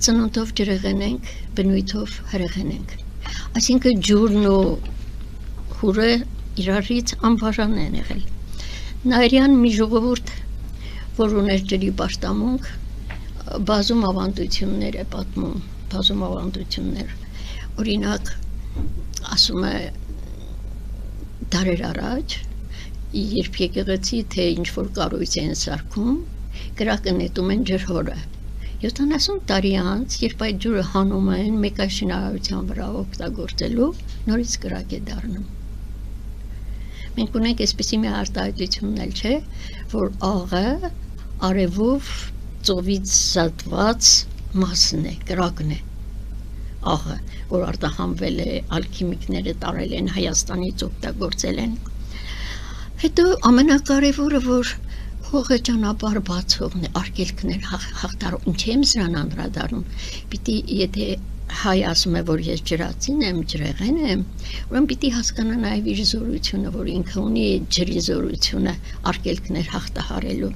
Ծնունդով ջրեղեն ենք, բնույթով հրեղեն ենք։ Այսինքն ջուրն ու հուրը իրարից անբաժան են եղել։ Նաիրյան մի ժողովուրդ, որ ուներ ջրի պաշտամունք, բազում ավանդություններ է պատմում, բազում ավանդություններ։ Օրինակ, ասում է դարեր առաջ, երբ եկեղեցի թե ինչ-որ կառույց են սարքում, կրակը նետում են ջրհորը։ 70 տարի անց, երբ այդ ջուրը հանում են մեկ այլ շինարարության վրա օգտագործելու, նորից կրակ է դառնում։ Մենք ունենք այսպիսի մի արտահայտությունն էլ չէ, որ աղը արևով ծովից զատված մասն է, կրակն է, աղը, որ արտահանվել է, ալքիմիկները տարել են, Հայաստանից օգտագործել են։ Հետո ամենակարևորը, որ հողը ճանապարհ բացողն է, արգելքներ հաղթարող, ինչ եմ սրան անդրադառնում, պիտի եթե հայ ասում է, որ ես ջրածին եմ, ջրեղեն եմ, ուրեմն պիտի հասկանա նաև իր զորությունը, որ ինքը ունի ջրի զորությունը արգելքներ հաղթահարելու։